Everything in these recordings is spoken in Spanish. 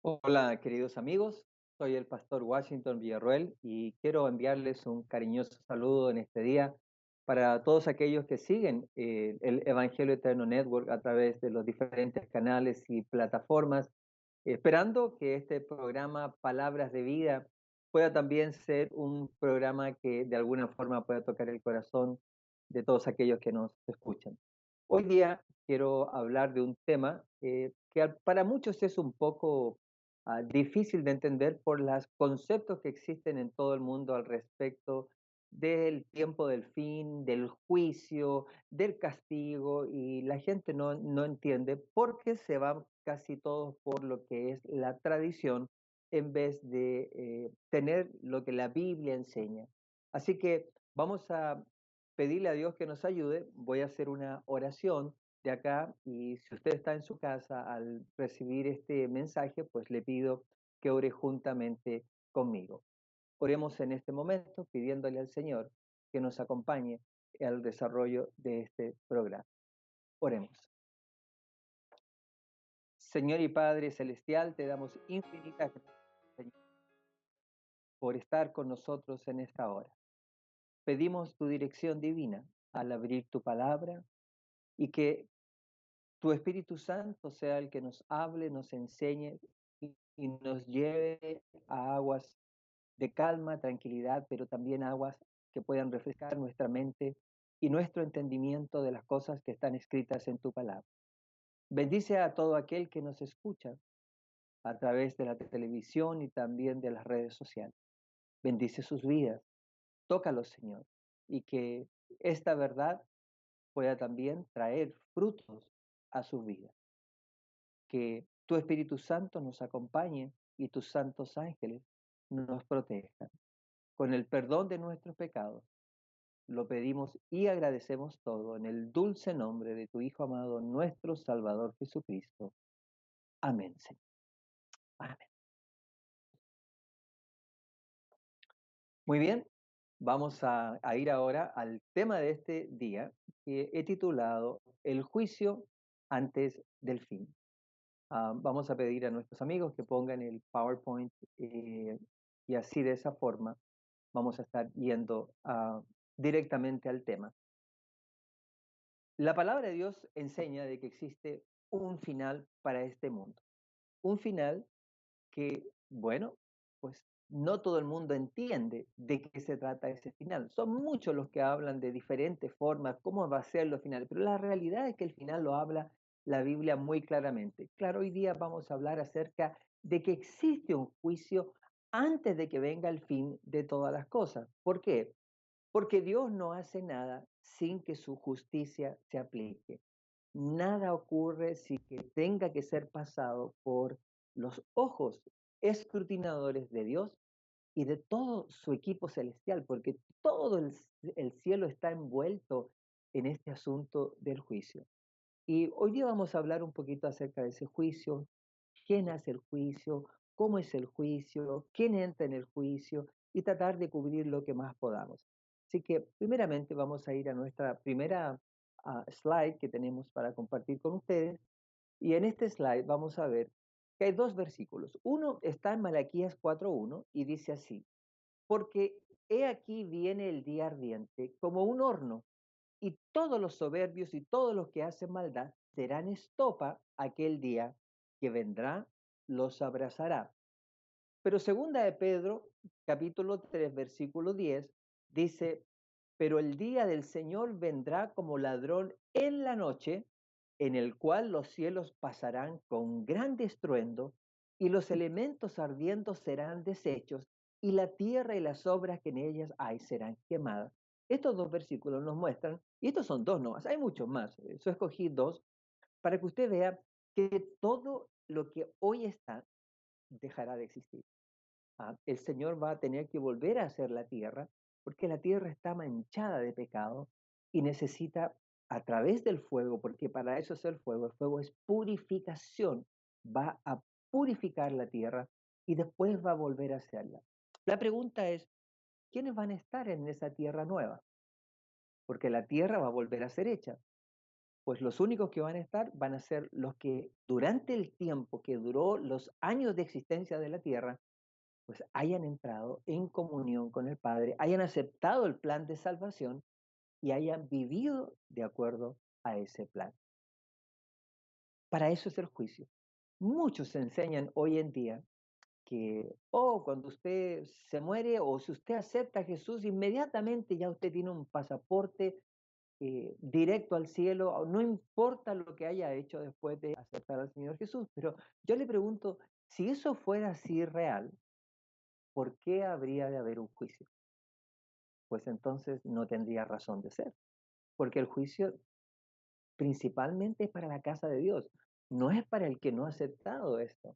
Hola, queridos amigos. Soy el pastor Washington Villarroel y quiero enviarles un cariñoso saludo en este día para todos aquellos que siguen el Evangelio Eterno Network a través de los diferentes canales y plataformas, esperando que este programa Palabras de Vida pueda también ser un programa que de alguna forma pueda tocar el corazón de todos aquellos que nos escuchan. Hoy día quiero hablar de un tema para muchos es un poco difícil de entender por los conceptos que existen en todo el mundo al respecto del tiempo del fin, del juicio, del castigo, y la gente no entiende porque se va casi todos por lo que es la tradición en vez de tener lo que la Biblia enseña. Así que vamos a pedirle a Dios que nos ayude. Voy a hacer una oración de acá, y si usted está en su casa al recibir este mensaje, pues le pido que ore juntamente conmigo. Oremos en este momento pidiéndole al Señor que nos acompañe al desarrollo de este programa. Oremos. Señor y Padre Celestial, te damos infinitas gracias, Señor, por estar con nosotros en esta hora. Pedimos tu dirección divina al abrir tu palabra, y que tu Espíritu Santo sea el que nos hable, nos enseñe y nos lleve a aguas de calma, tranquilidad, pero también aguas que puedan refrescar nuestra mente y nuestro entendimiento de las cosas que están escritas en tu palabra. Bendice a todo aquel que nos escucha a través de la televisión y también de las redes sociales. Bendice sus vidas, tócalos, Señor, y que esta verdad pueda también traer frutos a sus vidas. Que tu Espíritu Santo nos acompañe y tus santos ángeles nos protejan. Con el perdón de nuestros pecados, lo pedimos y agradecemos todo en el dulce nombre de tu Hijo amado, nuestro Salvador Jesucristo. Amén, Señor. Amén. Muy bien, vamos a ir ahora al tema de este día, que he titulado El juicio antes del fin. Vamos a pedir a nuestros amigos que pongan el PowerPoint, y así de esa forma vamos a estar yendo directamente al tema. La palabra de Dios enseña de que existe un final para este mundo. Un final que, bueno, pues no todo el mundo entiende de qué se trata ese final. Son muchos los que hablan de diferentes formas, cómo va a ser lo final, pero la realidad es que el final lo habla la Biblia muy claramente. Claro, hoy día vamos a hablar acerca de que existe un juicio antes de que venga el fin de todas las cosas. ¿Por qué? Porque Dios no hace nada sin que su justicia se aplique. Nada ocurre sin que tenga que ser pasado por los ojos escrutinadores de Dios y de todo su equipo celestial, porque todo el cielo está envuelto en este asunto del juicio. Y hoy día vamos a hablar un poquito acerca de ese juicio, quién hace el juicio, cómo es el juicio, quién entra en el juicio, y tratar de cubrir lo que más podamos. Así que primeramente vamos a ir a nuestra primera slide que tenemos para compartir con ustedes. Y en este slide vamos a ver que hay dos versículos. Uno está en Malaquías 4:1 y dice así: porque he aquí viene el día ardiente como un horno, y todos los soberbios y todos los que hacen maldad serán estopa aquel día que vendrá, los abrazará. Pero segunda de Pedro, capítulo 3 versículo 10 dice: pero el día del Señor vendrá como ladrón en la noche, en el cual los cielos pasarán con gran estruendo, y los elementos ardiendo serán deshechos, y la tierra y las obras que en ellas hay serán quemadas. Estos dos versículos nos muestran, y estos son dos nomás, hay muchos más, yo escogí dos, para que usted vea que todo lo que hoy está dejará de existir. El Señor va a tener que volver a hacer la tierra, porque la tierra está manchada de pecado y necesita, a través del fuego, porque para eso es el fuego es purificación, va a purificar la tierra y después va a volver a hacerla. La pregunta es, ¿quiénes van a estar en esa tierra nueva? Porque la tierra va a volver a ser hecha. pues los únicos que van a estar van a ser los que durante el tiempo que duró los años de existencia de la tierra, pues hayan entrado en comunión con el Padre, hayan aceptado el plan de salvación y hayan vivido de acuerdo a ese plan. Para eso es el juicio. Muchos enseñan hoy en día que, cuando usted se muere o si usted acepta a Jesús, inmediatamente ya usted tiene un pasaporte directo al cielo, no importa lo que haya hecho después de aceptar al Señor Jesús. Pero yo le pregunto, si eso fuera así real, ¿por qué habría de haber un juicio? Pues entonces no tendría razón de ser, porque el juicio principalmente es para la casa de Dios, no es para el que no ha aceptado esto.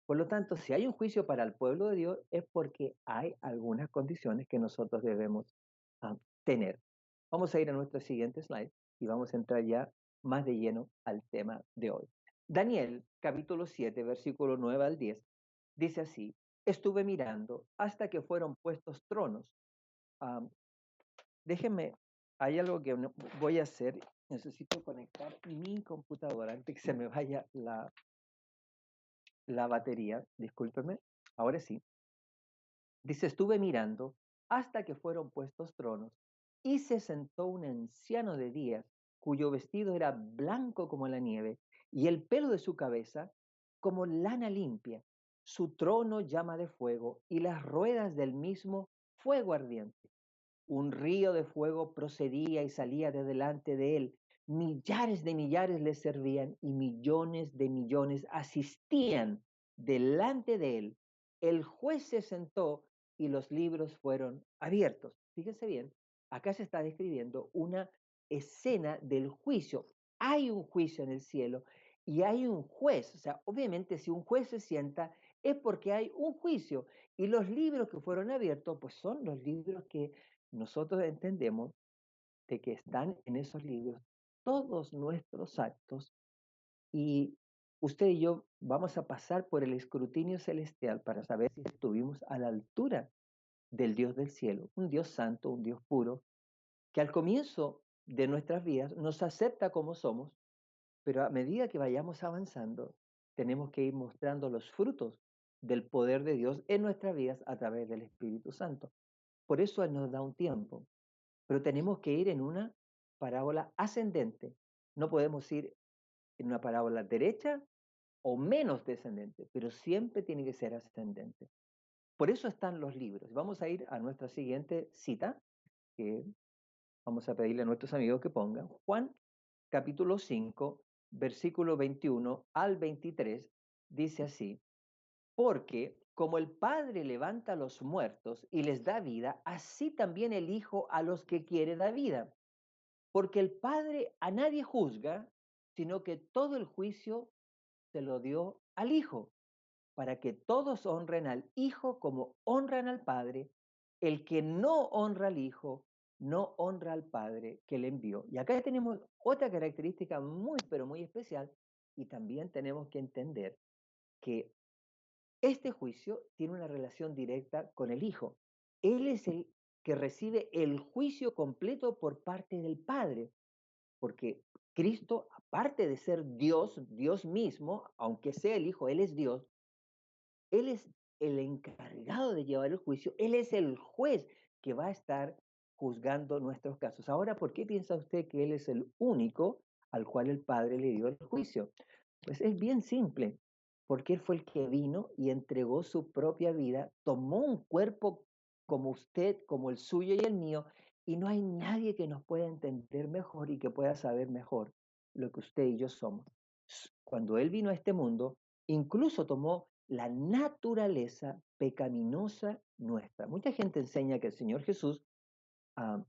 Por lo tanto, si hay un juicio para el pueblo de Dios, es porque hay algunas condiciones que nosotros debemos tener. Vamos a ir a nuestro siguiente slide y vamos a entrar ya más de lleno al tema de hoy. Daniel, capítulo 7, versículo 9 al 10, dice así: estuve mirando hasta que fueron puestos tronos. Am, Déjenme, hay algo que voy a hacer. Necesito conectar mi computadora antes que se me vaya la batería. Discúlpeme. Ahora sí. Dice, estuve mirando hasta que fueron puestos tronos y se sentó un anciano de días cuyo vestido era blanco como la nieve y el pelo de su cabeza como lana limpia. Su trono llama de fuego y las ruedas del mismo fuego ardiente. Un río de fuego procedía y salía de delante de él. De millares le servían y millones de millones asistían delante de él. El juez se sentó y los libros fueron abiertos. Fíjense bien, acá se está describiendo una escena del juicio. Hay un juicio en el cielo y hay un juez. O sea, obviamente si un juez se sienta es porque hay un juicio. Y los libros que fueron abiertos, pues son los libros que nosotros entendemos de que están en esos libros todos nuestros actos y usted y yo vamos a pasar por el escrutinio celestial para saber si estuvimos a la altura del Dios del cielo, un Dios santo, un Dios puro, que al comienzo de nuestras vidas nos acepta como somos, pero a medida que vayamos avanzando, tenemos que ir mostrando los frutos del poder de Dios en nuestras vidas a través del Espíritu Santo. Por eso Él nos da un tiempo, pero tenemos que ir en una parábola ascendente. No podemos ir en una parábola derecha o menos descendente, pero siempre tiene que ser ascendente. Por eso están los libros. Vamos a ir a nuestra siguiente cita, que vamos a pedirle a nuestros amigos que pongan. Juan capítulo 5, versículo 21 al 23, dice así: porque como el Padre levanta a los muertos y les da vida, así también el Hijo a los que quiere da vida. Porque el Padre a nadie juzga, sino que todo el juicio se lo dio al Hijo, para que todos honren al Hijo como honran al Padre. El que no honra al Hijo, no honra al Padre que le envió. Y acá tenemos otra característica muy, pero muy especial, y también tenemos que entender que este juicio tiene una relación directa con el Hijo. Él es el que recibe el juicio completo por parte del Padre, porque Cristo, aparte de ser Dios, Dios mismo, aunque sea el Hijo, Él es Dios, Él es el encargado de llevar el juicio, Él es el juez que va a estar juzgando nuestros casos. Ahora, ¿por qué piensa usted que Él es el único al cual el Padre le dio el juicio? Pues es bien simple, porque Él fue el que vino y entregó su propia vida, tomó un cuerpo como usted, como el suyo y el mío, y no hay nadie que nos pueda entender mejor y que pueda saber mejor lo que usted y yo somos. Cuando Él vino a este mundo, incluso tomó la naturaleza pecaminosa nuestra. Mucha gente enseña que el Señor Jesús ah,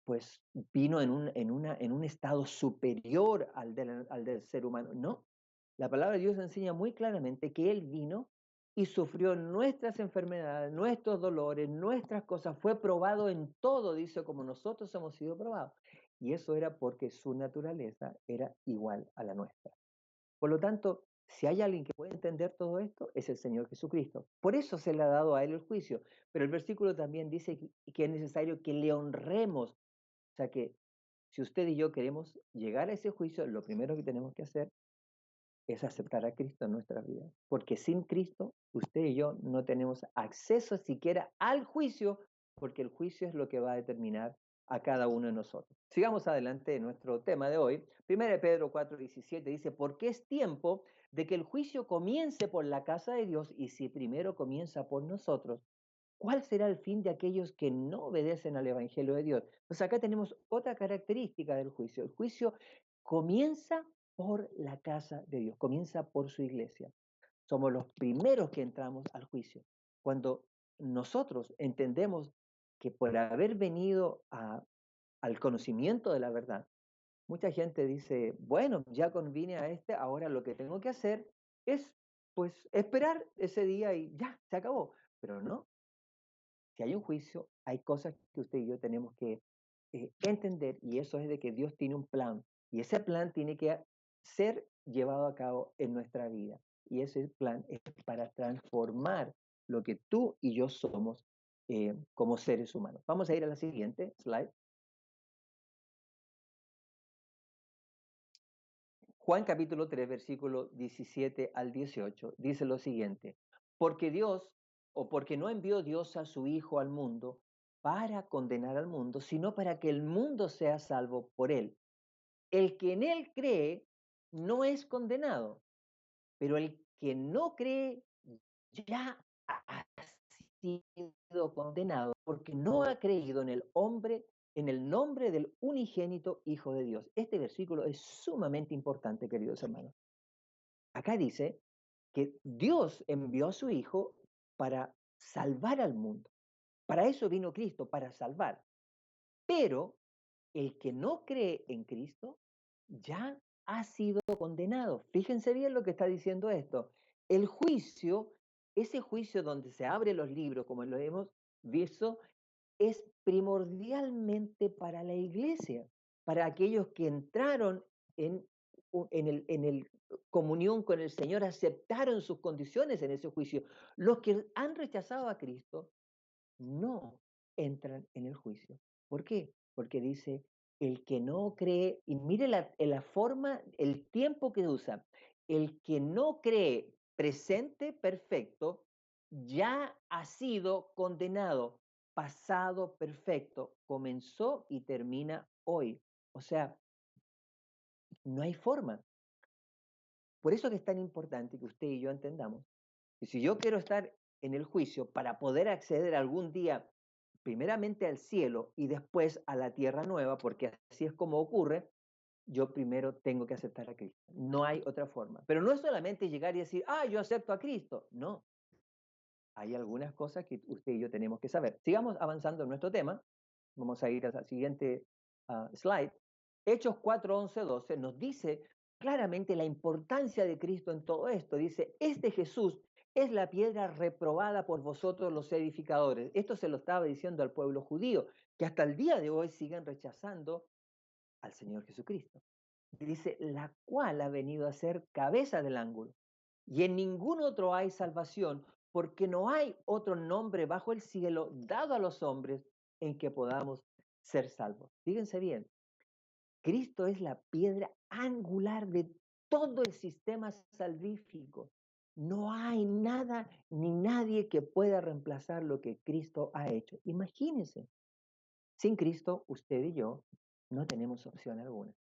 pues vino en un estado superior al del ser humano. No, la palabra de Dios enseña muy claramente que Él vino y sufrió nuestras enfermedades, nuestros dolores, nuestras cosas. Fue probado en todo, dice, como nosotros hemos sido probados. Y eso era porque su naturaleza era igual a la nuestra. Por lo tanto, si hay alguien que puede entender todo esto, es el Señor Jesucristo. Por eso se le ha dado a Él el juicio. Pero el versículo también dice que es necesario que le honremos. O sea que Si usted y yo queremos llegar a ese juicio, lo primero que tenemos que hacer es aceptar a Cristo en nuestra vida. Porque sin Cristo, usted y yo no tenemos acceso siquiera al juicio, porque el juicio es lo que va a determinar a cada uno de nosotros. Sigamos adelante en nuestro tema de hoy. 1 Pedro 4:17 dice, porque es tiempo de que el juicio comience por la casa de Dios, y si primero comienza por nosotros, ¿cuál será el fin de aquellos que no obedecen al Evangelio de Dios? Pues acá tenemos otra característica del juicio. El juicio comienza por la casa de Dios, comienza por su iglesia. Somos los primeros que entramos al juicio. Cuando nosotros entendemos que por haber venido al conocimiento de la verdad, mucha gente dice, bueno, ya convine a este, ahora lo que tengo que hacer es pues esperar ese día y ya, se acabó. Pero no, si hay un juicio, hay cosas que usted y yo tenemos que entender, y eso es de que Dios tiene un plan y ese plan tiene que ser llevado a cabo en nuestra vida. Y ese plan es para transformar lo que tú y yo somos como seres humanos. Vamos a ir a la siguiente slide. Juan capítulo 3, versículo 17 al 18, dice lo siguiente, porque Dios, o porque no envió Dios a su Hijo al mundo para condenar al mundo, sino para que el mundo sea salvo por él. El que en él cree no es condenado, pero el que no cree ya ha sido condenado porque no ha creído en el hombre, en el nombre del unigénito Hijo de Dios. Este versículo es sumamente importante, queridos hermanos. Acá dice que Dios envió a su Hijo para salvar al mundo. Para eso vino Cristo, para salvar. Pero el que no cree en Cristo ya ha sido condenado. Fíjense bien lo que está diciendo esto. El juicio, ese juicio donde se abren los libros, como lo hemos visto, es primordialmente para la iglesia, para aquellos que entraron en, en el comunión con el Señor, aceptaron sus condiciones en ese juicio. Los que han rechazado a Cristo no entran en el juicio. ¿Por qué? Porque dice, el que no cree, y mire la forma, el tiempo que usa, el que no cree presente perfecto, ya ha sido condenado, pasado perfecto, comenzó y termina hoy. O sea, no hay forma. Por eso que es tan importante que usted y yo entendamos que si yo quiero estar en el juicio para poder acceder algún día primeramente al cielo y después a la tierra nueva, porque así es como ocurre, yo primero tengo que aceptar a Cristo. No hay otra forma. Pero no es solamente llegar y decir, ah, yo acepto a Cristo. No, hay algunas cosas que usted y yo tenemos que saber. Sigamos avanzando en nuestro tema. Vamos a ir a la siguiente slide. Hechos 4, 11, 12 nos dice claramente la importancia de Cristo en todo esto. Dice, este Jesús es la piedra reprobada por vosotros los edificadores. Esto se lo estaba diciendo al pueblo judío, que hasta el día de hoy siguen rechazando al Señor Jesucristo. Dice, la cual ha venido a ser cabeza del ángulo. Y en ningún otro hay salvación, porque no hay otro nombre bajo el cielo dado a los hombres en que podamos ser salvos. Fíjense bien, Cristo es la piedra angular de todo el sistema salvífico. No hay nada ni nadie que pueda reemplazar lo que Cristo ha hecho. Imagínense, sin Cristo, usted y yo no tenemos opción alguna.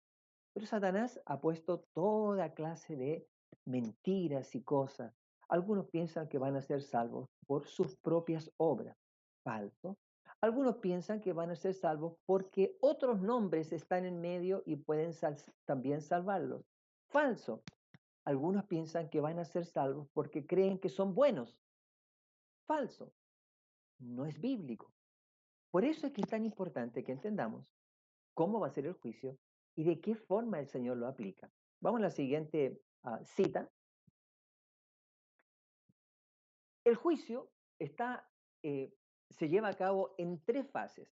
Pero Satanás ha puesto toda clase de mentiras y cosas. Algunos piensan que van a ser salvos por sus propias obras. Falso. Algunos piensan que van a ser salvos porque otros nombres están en medio y pueden también salvarlos. Falso. Algunos piensan que van a ser salvos porque creen que son buenos. Falso. No es bíblico. Por eso es que es tan importante que entendamos cómo va a ser el juicio y de qué forma el Señor lo aplica. Vamos a la siguiente cita. El juicio se lleva a cabo en tres fases.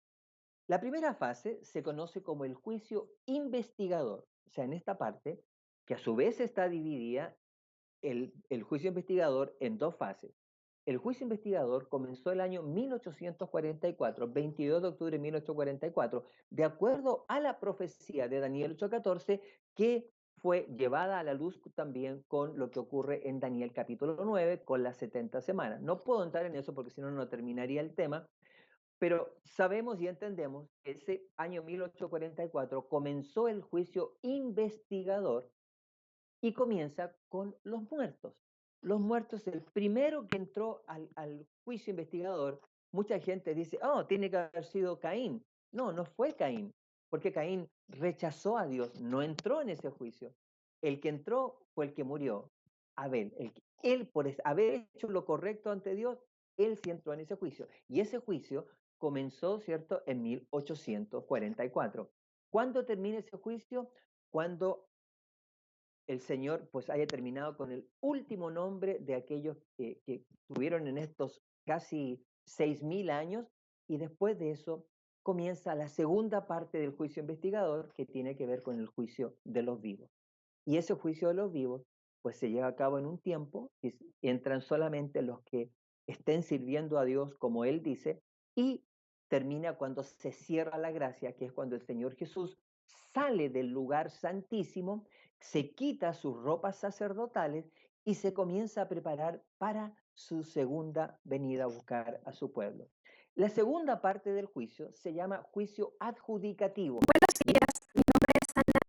La primera fase se conoce como el juicio investigador, o sea, en esta parte, que a su vez está dividida el juicio investigador en dos fases. El juicio investigador comenzó el año 1844, 22 de octubre de 1844, de acuerdo a la profecía de Daniel 8:14, que fue llevada a la luz también con lo que ocurre en Daniel capítulo 9, con las 70 semanas. No puedo entrar en eso porque si no, no terminaría el tema, pero sabemos y entendemos que ese año 1844 comenzó el juicio investigador y comienza con los muertos. Los muertos, el primero que entró al juicio investigador, mucha gente dice, oh, tiene que haber sido Caín. No, no fue Caín, porque Caín rechazó a Dios, no entró en ese juicio. El que entró fue el que murió, Abel. Él, por haber hecho lo correcto ante Dios, él sí entró en ese juicio. Y ese juicio comenzó, ¿cierto?, en 1844. ¿Cuándo termina ese juicio? Cuando el Señor pues haya terminado con el último nombre de aquellos que tuvieron en estos casi 6.000 años, y después de eso comienza la segunda parte del juicio investigador, que tiene que ver con el juicio de los vivos. Y ese juicio de los vivos pues se lleva a cabo en un tiempo y entran solamente los que estén sirviendo a Dios como Él dice, y termina cuando se cierra la gracia, que es cuando el Señor Jesús sale del lugar santísimo, se quita sus ropas sacerdotales y se comienza a preparar para su segunda venida a buscar a su pueblo. La segunda parte del juicio se llama juicio adjudicativo. Buenos días, mi nombre es Ana.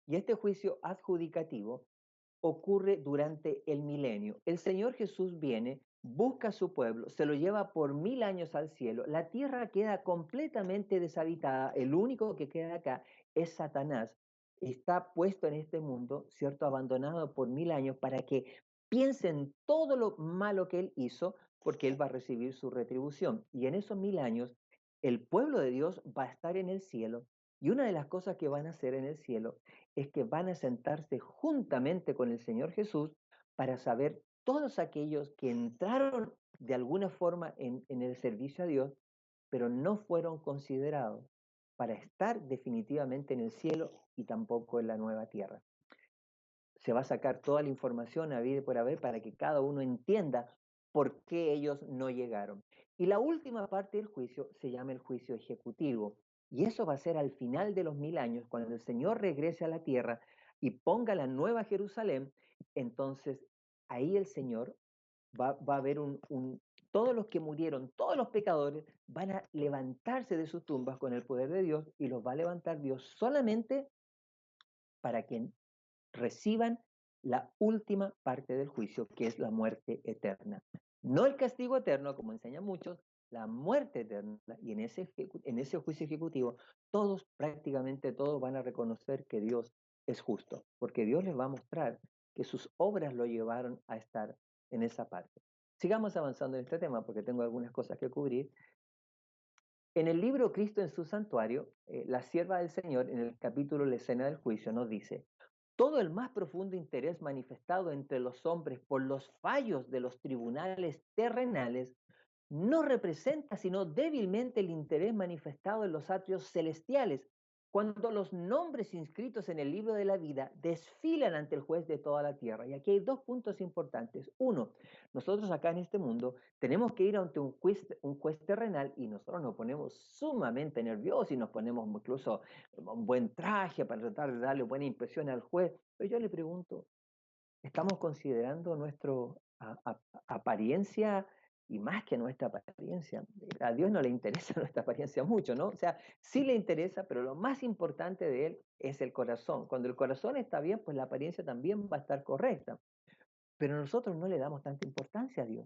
Y este juicio adjudicativo ocurre durante el milenio. El Señor Jesús viene, busca a su pueblo, se lo lleva por 1000 años al cielo, la tierra queda completamente deshabitada, el único que queda acá es Satanás. Está puesto en este mundo, ¿cierto? Abandonado por 1000 años para que piensen todo lo malo que él hizo, porque él va a recibir su retribución. Y en esos 1000 años, el pueblo de Dios va a estar en el cielo. Y una de las cosas que van a hacer en el cielo es que van a sentarse juntamente con el Señor Jesús para saber todos aquellos que entraron de alguna forma en el servicio a Dios, pero no fueron considerados para estar definitivamente en el cielo y tampoco en la nueva tierra. Se va a sacar toda la información habido y por haber para que cada uno entienda por qué ellos no llegaron. Y la última parte del juicio se llama el juicio ejecutivo. Y eso va a ser al final de los 1000 años, cuando el Señor regrese a la tierra y ponga la nueva Jerusalén. Entonces ahí el Señor va a haber todos los que murieron, todos los pecadores van a levantarse de sus tumbas con el poder de Dios, y los va a levantar Dios solamente para que reciban la última parte del juicio, que es la muerte eterna. No el castigo eterno, como enseñan muchos, la muerte eterna. Y en ese juicio ejecutivo, todos, prácticamente todos, van a reconocer que Dios es justo, porque Dios les va a mostrar que sus obras lo llevaron a estar en esa parte. Sigamos avanzando en este tema, porque tengo algunas cosas que cubrir. En el libro Cristo en su santuario, la sierva del Señor, en el capítulo La escena del juicio, nos dice: todo el más profundo interés manifestado entre los hombres por los fallos de los tribunales terrenales no representa sino débilmente el interés manifestado en los atrios celestiales, cuando los nombres inscritos en el libro de la vida desfilan ante el juez de toda la tierra. Y aquí hay dos puntos importantes. Uno, nosotros acá en este mundo tenemos que ir ante un juez terrenal, y nosotros nos ponemos sumamente nerviosos y nos ponemos incluso un buen traje para tratar de darle buena impresión al juez. Pero yo le pregunto, ¿estamos considerando nuestra apariencia? Y más que nuestra apariencia, a Dios no le interesa nuestra apariencia mucho, ¿no? O sea, sí le interesa, pero lo más importante de Él es el corazón. Cuando el corazón está bien, pues la apariencia también va a estar correcta. Pero nosotros no le damos tanta importancia a Dios.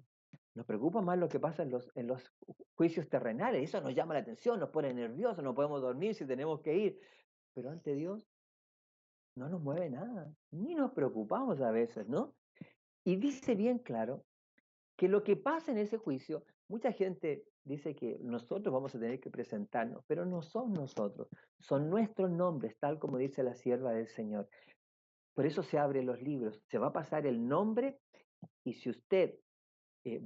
Nos preocupa más lo que pasa en los juicios terrenales. Eso nos llama la atención, nos pone nerviosos, no podemos dormir si tenemos que ir. Pero ante Dios no nos mueve nada, ni nos preocupamos a veces, ¿no? Y dice bien claro que lo que pasa en ese juicio, mucha gente dice que nosotros vamos a tener que presentarnos, pero no son nosotros, son nuestros nombres, tal como dice la sierva del Señor. Por eso se abren los libros, se va a pasar el nombre, y si usted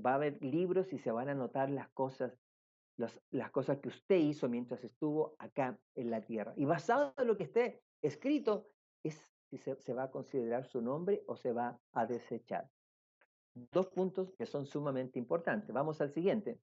va a haber libros y se van a anotar las cosas que usted hizo mientras estuvo acá en la tierra. Y basado en lo que esté escrito, es si se va a considerar su nombre o se va a desechar. Dos puntos que son sumamente importantes. Vamos al siguiente.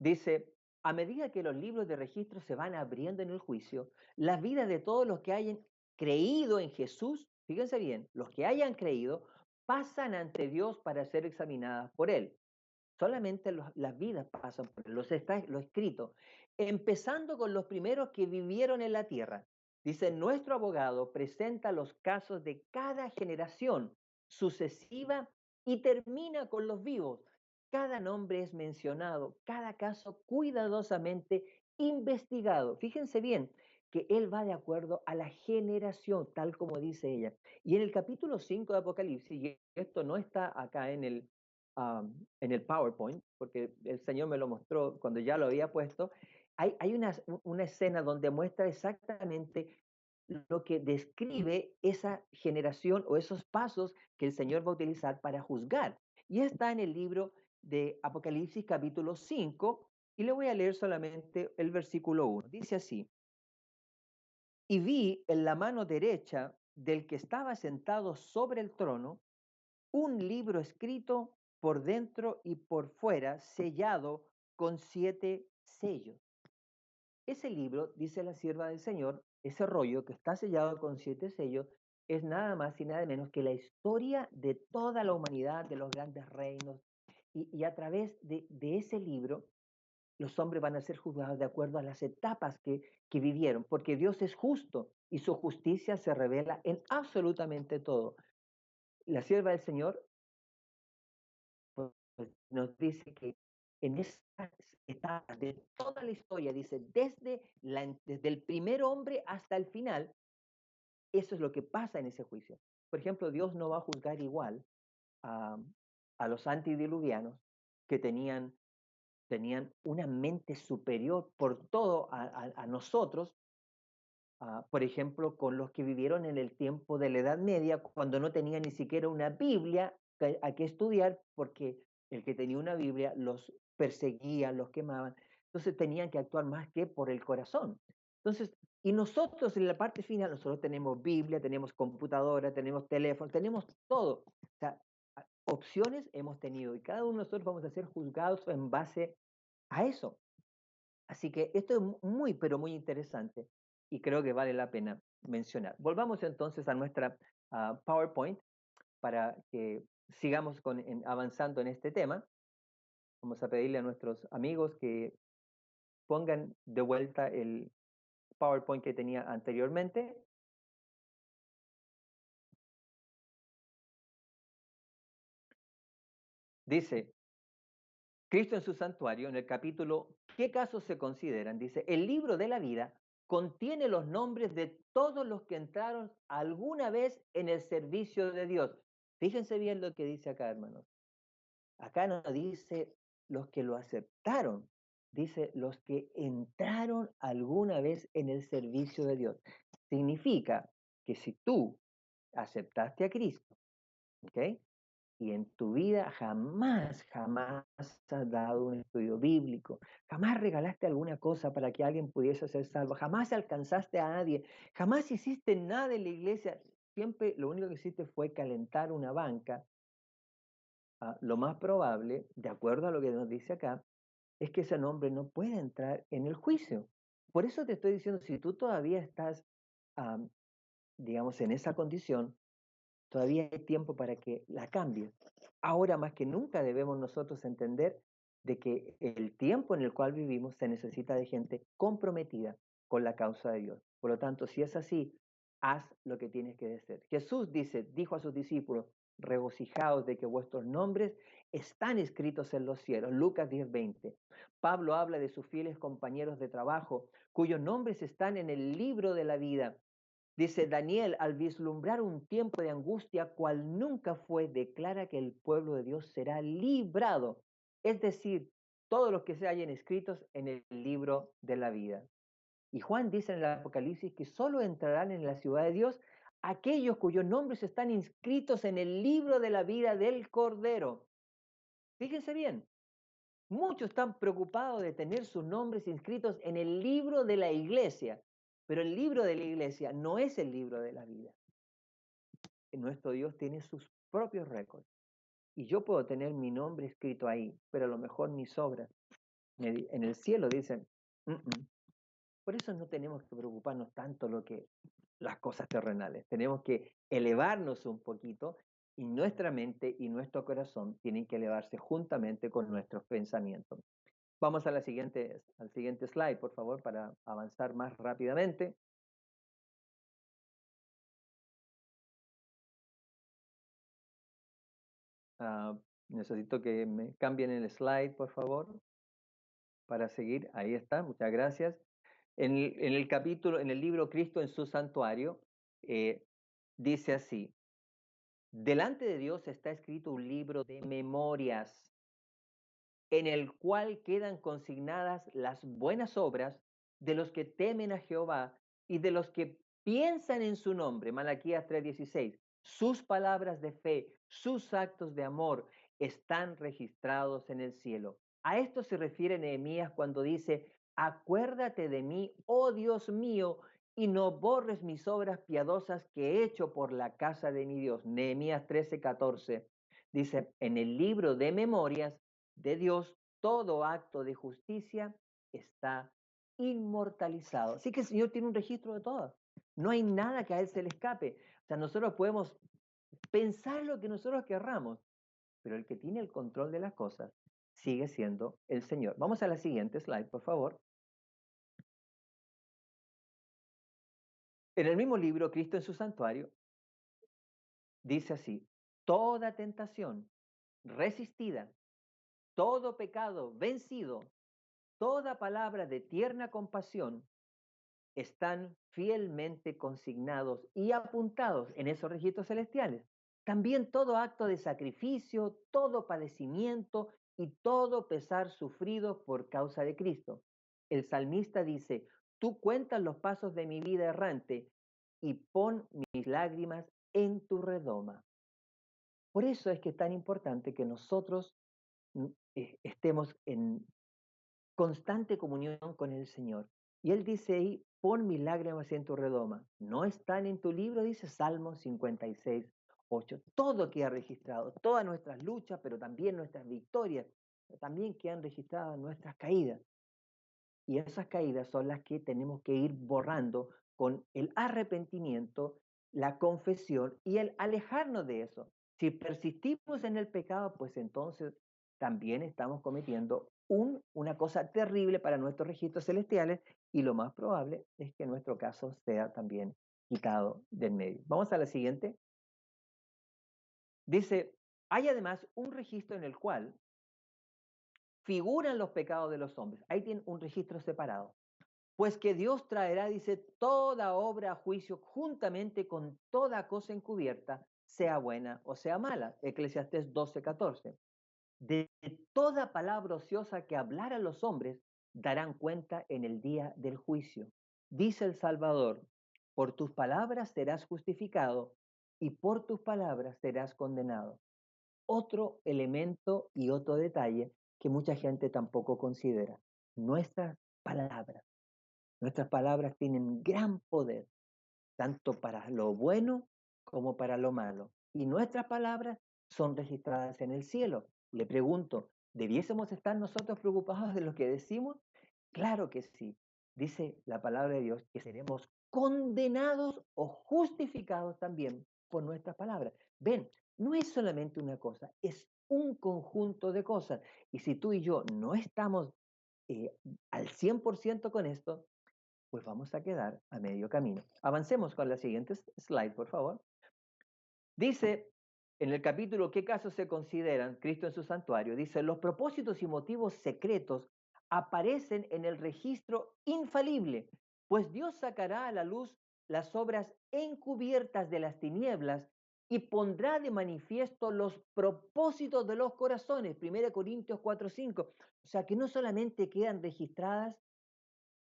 Dice, a medida que los libros de registro se van abriendo en el juicio, las vidas de todos los que hayan creído en Jesús, fíjense bien, los que hayan creído, pasan ante Dios para ser examinadas por Él. Solamente las vidas pasan por Él, lo escrito, empezando con los primeros que vivieron en la tierra. Dice, nuestro abogado presenta los casos de cada generación sucesiva y termina con los vivos. Cada nombre es mencionado, cada caso cuidadosamente investigado. Fíjense bien que él va de acuerdo a la generación, tal como dice ella. Y en el capítulo 5 de Apocalipsis, y esto no está acá en el PowerPoint, porque el Señor me lo mostró cuando ya lo había puesto, hay una escena donde muestra exactamente lo que describe esa generación o esos pasos que el Señor va a utilizar para juzgar. Y está en el libro de Apocalipsis capítulo 5, y le voy a leer solamente el versículo 1. Dice así, y vi en la mano derecha del que estaba sentado sobre el trono un libro escrito por dentro y por fuera, sellado con 7 sellos. Ese libro, dice la sierva del Señor, ese rollo que está sellado con 7 sellos, es nada más y nada menos que la historia de toda la humanidad, de los grandes reinos. Y a través de ese libro, los hombres van a ser juzgados de acuerdo a las etapas que vivieron, porque Dios es justo y su justicia se revela en absolutamente todo. La sierva del Señor pues, nos dice que en esas etapas de toda la historia, dice, desde el primer hombre hasta el final, eso es lo que pasa en ese juicio. Por ejemplo, Dios no va a juzgar igual a, a los antediluvianos que tenían una mente superior por todo a nosotros, por ejemplo, con los que vivieron en el tiempo de la Edad Media, cuando no tenían ni siquiera una Biblia a que estudiar, porque el que tenía una Biblia los perseguía, los quemaban, entonces tenían que actuar más que por el corazón. Entonces, y nosotros en la parte final, nosotros tenemos Biblia, tenemos computadora, tenemos teléfono, tenemos todo. O sea, opciones hemos tenido y cada uno de nosotros vamos a ser juzgados en base a eso. Así que esto es muy, pero muy interesante y creo que vale la pena mencionar. Volvamos entonces a nuestra PowerPoint para que sigamos avanzando en este tema. Vamos a pedirle a nuestros amigos que pongan de vuelta el PowerPoint que tenía anteriormente. Dice, Cristo en su santuario, en el capítulo, ¿qué casos se consideran? Dice, el libro de la vida contiene los nombres de todos los que entraron alguna vez en el servicio de Dios. Fíjense bien lo que dice acá, hermanos. Acá no dice los que lo aceptaron, dice los que entraron alguna vez en el servicio de Dios. Significa que si tú aceptaste a Cristo, ¿ok? Y en tu vida jamás has dado un estudio bíblico, jamás regalaste alguna cosa para que alguien pudiese ser salvo, jamás alcanzaste a nadie, jamás hiciste nada en la iglesia, siempre lo único que hiciste fue calentar una banca. Lo más probable, de acuerdo a lo que nos dice acá, es que ese nombre no puede entrar en el juicio. Por eso te estoy diciendo, si tú todavía estás, am, digamos, en esa condición, todavía hay tiempo para que la cambies. Ahora más que nunca debemos nosotros entender de que el tiempo en el cual vivimos se necesita de gente comprometida con la causa de Dios. Por lo tanto, si es así, haz lo que tienes que hacer. Jesús dijo a sus discípulos, regocijaos de que vuestros nombres están escritos en los cielos. Lucas 10:20. Pablo habla de sus fieles compañeros de trabajo, cuyos nombres están en el libro de la vida. Dice Daniel, al vislumbrar un tiempo de angustia cual nunca fue, declara que el pueblo de Dios será librado. Es decir, todos los que se hallen escritos en el libro de la vida. Y Juan dice en el Apocalipsis que solo entrarán en la ciudad de Dios aquellos cuyos nombres están inscritos en el libro de la vida del Cordero. Fíjense bien, muchos están preocupados de tener sus nombres inscritos en el libro de la iglesia, pero el libro de la iglesia no es el libro de la vida. nuestro Dios tiene sus propios récords. Y yo puedo tener mi nombre escrito ahí, pero a lo mejor mis obras en el cielo dicen, "Mm, mm". Por eso no tenemos que preocuparnos tanto las cosas terrenales. Tenemos que elevarnos un poquito y nuestra mente y nuestro corazón tienen que elevarse juntamente con nuestros pensamientos. Vamos a al siguiente slide, por favor, para avanzar más rápidamente. Ah, necesito que me cambien el slide, por favor, para seguir. Ahí está, muchas gracias. En el libro Cristo en su santuario, eh, dice así: delante de Dios está escrito un libro de memorias en el cual quedan consignadas las buenas obras de los que temen a Jehová y de los que piensan en su nombre. Malaquías 3:16. Sus palabras de fe, sus actos de amor están registrados en el cielo. A esto se refiere Nehemías cuando dice, acuérdate de mí, oh Dios mío, y no borres mis obras piadosas que he hecho por la casa de mi Dios. Nehemías 13:14. Dice, en el libro de memorias de Dios, todo acto de justicia está inmortalizado. Así que el Señor tiene un registro de todo. No hay nada que a Él se le escape. O sea, nosotros podemos pensar lo que nosotros querramos, pero el que tiene el control de las cosas sigue siendo el Señor. Vamos a la siguiente slide, por favor. En el mismo libro, Cristo en su santuario, dice así, toda tentación resistida, todo pecado vencido, toda palabra de tierna compasión están fielmente consignados y apuntados en esos registros celestiales. También todo acto de sacrificio, todo padecimiento y todo pesar sufrido por causa de Cristo. El salmista dice, tú cuentas los pasos de mi vida errante y pon mis lágrimas en tu redoma. Por eso es que es tan importante que nosotros estemos en constante comunión con el Señor. Y Él dice ahí, pon mis lágrimas en tu redoma. No están en tu libro, dice Salmo 56:8. Todo queda registrado, todas nuestras luchas, pero también nuestras victorias, pero también quedan registradas nuestras caídas. Y esas caídas son las que tenemos que ir borrando con el arrepentimiento, la confesión y el alejarnos de eso. Si persistimos en el pecado, pues entonces también estamos cometiendo una cosa terrible para nuestros registros celestiales y lo más probable es que nuestro caso sea también quitado del medio. Vamos a la siguiente. Dice, hay además un registro en el cual figuran los pecados de los hombres. Ahí tienen un registro separado. Pues que Dios traerá, dice, toda obra a juicio juntamente con toda cosa encubierta, sea buena o sea mala. Eclesiastés 12:14. De toda palabra ociosa que hablaran los hombres, darán cuenta en el día del juicio. Dice el Salvador, por tus palabras serás justificado y por tus palabras serás condenado. Otro elemento y otro detalle que mucha gente tampoco considera. Nuestras palabras. Nuestras palabras tienen gran poder, tanto para lo bueno como para lo malo. Y nuestras palabras son registradas en el cielo. Le pregunto, ¿debiésemos estar nosotros preocupados de lo que decimos? Claro que sí. Dice la palabra de Dios que seremos condenados o justificados también por nuestras palabras. Ven, no es solamente una cosa, es un conjunto de cosas. Y si tú y yo no estamos eh, al 100% con esto, pues vamos a quedar a medio camino. Avancemos con la siguiente slide, por favor. Dice en el capítulo ¿qué casos se consideran? Cristo en su santuario. Dice, los propósitos y motivos secretos aparecen en el registro infalible, pues Dios sacará a la luz las obras encubiertas de las tinieblas y pondrá de manifiesto los propósitos de los corazones. 1 Corintios 4:5. O sea que no solamente quedan registradas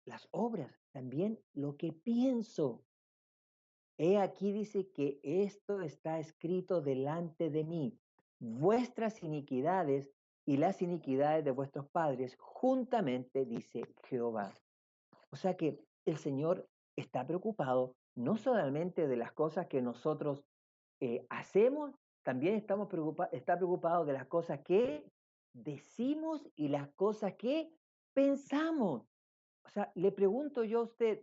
las obras, también lo que pienso. He aquí dice que esto está escrito delante de mí, vuestras iniquidades y las iniquidades de vuestros padres, juntamente, dice Jehová. O sea que el Señor está preocupado no solamente de las cosas que nosotros hacemos, también está preocupado de las cosas que decimos y las cosas que pensamos. O sea, le pregunto yo a usted,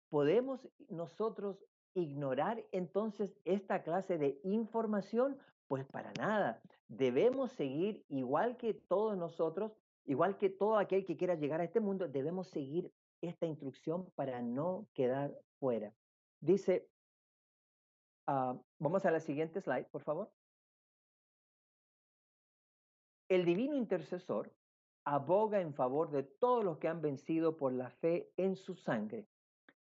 ¿podemos nosotros ignorar entonces esta clase de información? Pues para nada. Debemos seguir igual que todos nosotros, igual que todo aquel que quiera llegar a este mundo, debemos seguir esta instrucción para no quedar fuera. Dice, vamos a la siguiente slide, por favor. El divino intercesor aboga en favor de todos los que han vencido por la fe en su sangre,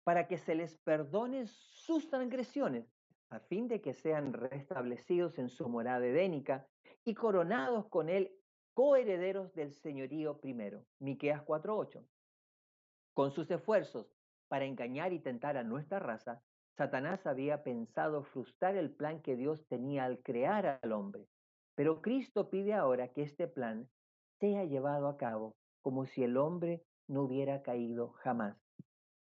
para que se les perdone sus transgresiones, a fin de que sean restablecidos en su morada edénica y coronados con él coherederos del señorío primero. Miqueas 4:8. Con sus esfuerzos para engañar y tentar a nuestra raza, Satanás había pensado frustrar el plan que Dios tenía al crear al hombre. Pero Cristo pide ahora que este plan sea llevado a cabo como si el hombre no hubiera caído jamás.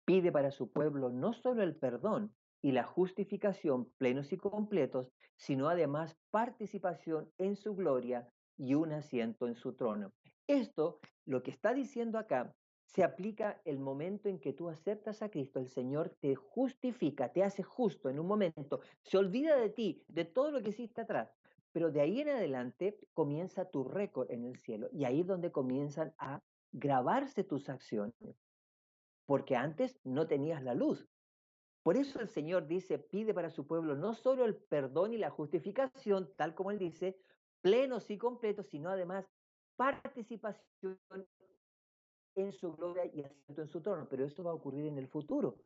Pide para su pueblo no solo el perdón y la justificación plenos y completos, sino además participación en su gloria y un asiento en su trono. Esto, lo que está diciendo acá, se aplica el momento en que tú aceptas a Cristo, el Señor te justifica, te hace justo en un momento, se olvida de ti, de todo lo que hiciste atrás, pero de ahí en adelante comienza tu récord en el cielo y ahí es donde comienzan a grabarse tus acciones, porque antes no tenías la luz. Por eso el Señor dice, pide para su pueblo no solo el perdón y la justificación, tal como Él dice, plenos y completos, sino además participación en su gloria y asiento en su trono. Pero esto va a ocurrir en el futuro,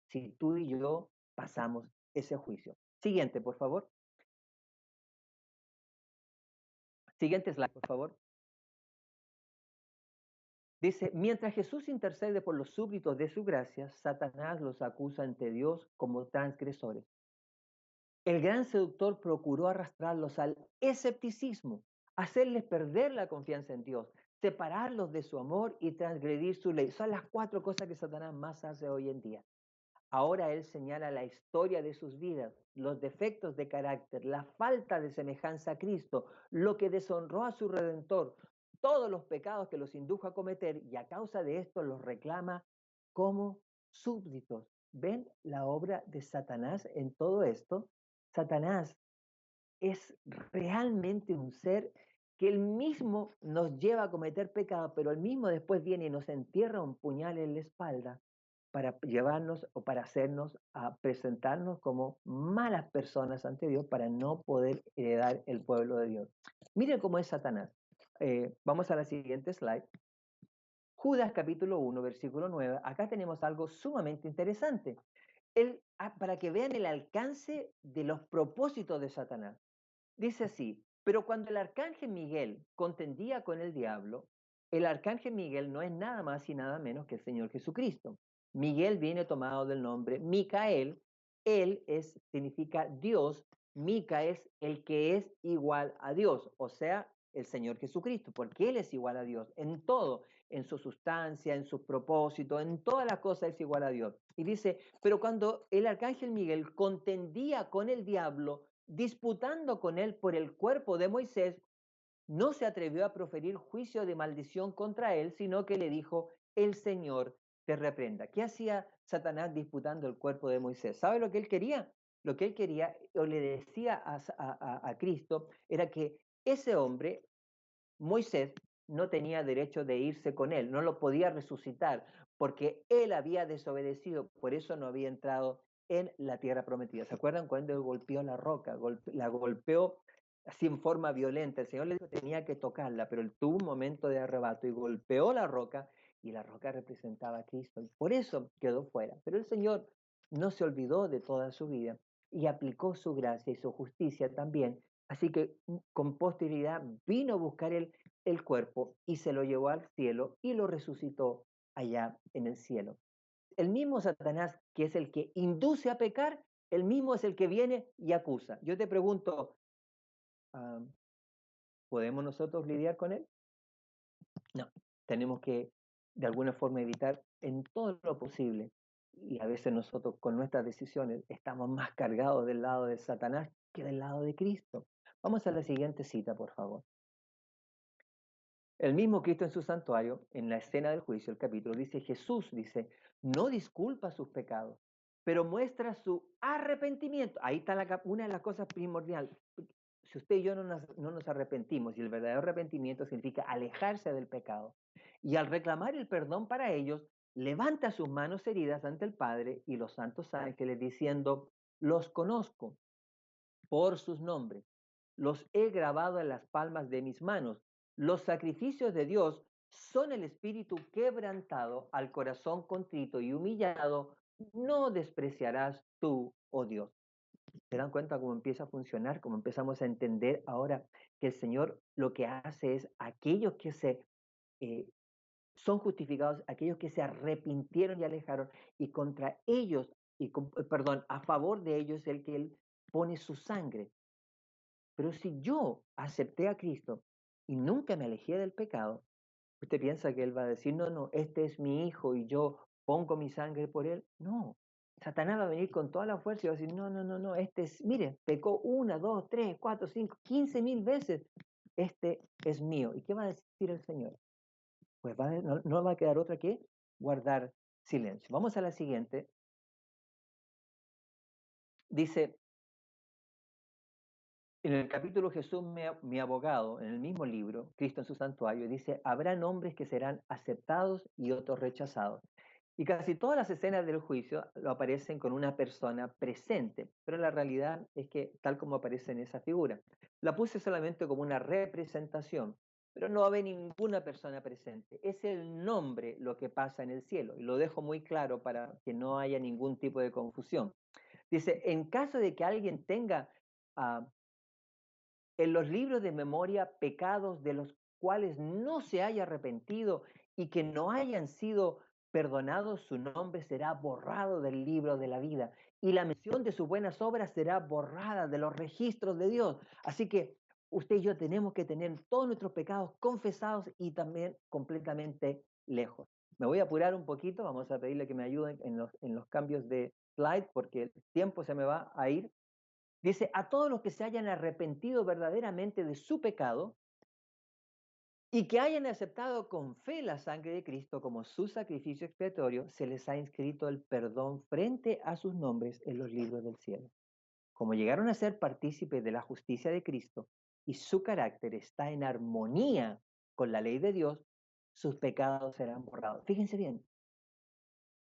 si tú y yo pasamos ese juicio. Siguiente, por favor. Siguiente slide, por favor. Dice, mientras Jesús intercede por los súbditos de su gracia, Satanás los acusa ante Dios como transgresores. El gran seductor procuró arrastrarlos al escepticismo, hacerles perder la confianza en Dios, separarlos de su amor y transgredir su ley. Son las 4 cosas que Satanás más hace hoy en día. Ahora él señala la historia de sus vidas, los defectos de carácter, la falta de semejanza a Cristo, lo que deshonró a su Redentor, todos los pecados que los indujo a cometer y a causa de esto los reclama como súbditos. ¿Ven la obra de Satanás en todo esto? Satanás es realmente un ser que él mismo nos lleva a cometer pecado, pero él mismo después viene y nos entierra un puñal en la espalda para llevarnos o para hacernos a presentarnos como malas personas ante Dios para no poder heredar el pueblo de Dios. Miren cómo es Satanás. Vamos a la siguiente slide. Judas capítulo 1, versículo 9. Acá tenemos algo sumamente interesante. Para que vean el alcance de los propósitos de Satanás. Dice así, pero cuando el arcángel Miguel contendía con el diablo, el arcángel Miguel no es nada más y nada menos que el Señor Jesucristo. Miguel viene tomado del nombre Micael, significa Dios, Mica es el que es igual a Dios, o sea, el Señor Jesucristo, porque Él es igual a Dios en todo, en su sustancia, en sus propósitos, en todas las cosas es igual a Dios. Y dice, pero cuando el arcángel Miguel contendía con el diablo, disputando con él por el cuerpo de Moisés, no se atrevió a proferir juicio de maldición contra él, sino que le dijo, el Señor te reprenda. ¿Qué hacía Satanás disputando el cuerpo de Moisés? ¿Sabe lo que él quería? Lo que él quería, o le decía a Cristo, era que ese hombre, Moisés, no tenía derecho de irse con él, no lo podía resucitar, porque él había desobedecido, por eso no había entrado en la tierra prometida. ¿Se acuerdan cuando él golpeó la roca? La golpeó así en forma violenta. El Señor le dijo que tenía que tocarla, pero él tuvo un momento de arrebato y golpeó la roca, y la roca representaba a Cristo. Y por eso quedó fuera. Pero el Señor no se olvidó de toda su vida y aplicó su gracia y su justicia también. Así que con posterioridad vino a buscar el cuerpo y se lo llevó al cielo y lo resucitó allá en el cielo. El mismo Satanás, que es el que induce a pecar, el mismo es el que viene y acusa. Yo te pregunto, ¿podemos nosotros lidiar con él? No, tenemos que de alguna forma evitar en todo lo posible. Y a veces nosotros con nuestras decisiones estamos más cargados del lado de Satanás busque del lado de Cristo. Vamos a la siguiente cita, por favor. El mismo Cristo en su santuario, en la escena del juicio, el capítulo, dice, Jesús dice, no disculpa sus pecados, pero muestra su arrepentimiento. Ahí está una de las cosas primordiales. Si usted y yo no nos arrepentimos, y el verdadero arrepentimiento significa alejarse del pecado, y al reclamar el perdón para ellos, levanta sus manos heridas ante el Padre y los santos ángeles diciendo, los conozco por sus nombres, los he grabado en las palmas de mis manos. Los sacrificios de Dios son el espíritu quebrantado, al corazón contrito y humillado, no despreciarás tú, oh Dios. ¿Se dan cuenta cómo empieza a funcionar? Cómo empezamos a entender ahora que el Señor lo que hace es aquellos que eh, son justificados, aquellos que se arrepintieron y alejaron, y contra ellos, perdón, a favor de ellos es el que Él pone su sangre. Pero si yo acepté a Cristo y nunca me alejé del pecado, ¿usted piensa que Él va a decir, no, no, este es mi hijo y yo pongo mi sangre por él? No. Satanás va a venir con toda la fuerza y va a decir, no, no, no, no, este es, mire, pecó 1, 2, 3, 4, 5, 15.000 veces. Este es mío. ¿Y qué va a decir el Señor? Pues no va a quedar otra que guardar silencio. Vamos a la siguiente. Dice, en el capítulo Jesús, mi abogado, en el mismo libro, Cristo en su santuario, dice, habrá nombres que serán aceptados y otros rechazados. Y casi todas las escenas del juicio lo aparecen con una persona presente, pero la realidad es que tal como aparece en esa figura, la puse solamente como una representación, pero no va a haber ninguna persona presente. Es el nombre lo que pasa en el cielo, y lo dejo muy claro para que no haya ningún tipo de confusión. Dice, en caso de que alguien tenga uh, en los libros de memoria pecados de los cuales no se haya arrepentido y que no hayan sido perdonados, su nombre será borrado del libro de la vida y la mención de sus buenas obras será borrada de los registros de Dios. Así que usted y yo tenemos que tener todos nuestros pecados confesados y también completamente lejos. Me voy a apurar un poquito, vamos a pedirle que me ayuden en los cambios de slide porque el tiempo se me va a ir. Dice, a todos los que se hayan arrepentido verdaderamente de su pecado y que hayan aceptado con fe la sangre de Cristo como su sacrificio expiatorio, se les ha inscrito el perdón frente a sus nombres en los libros del cielo. Como llegaron a ser partícipes de la justicia de Cristo y su carácter está en armonía con la ley de Dios, sus pecados serán borrados. Fíjense bien,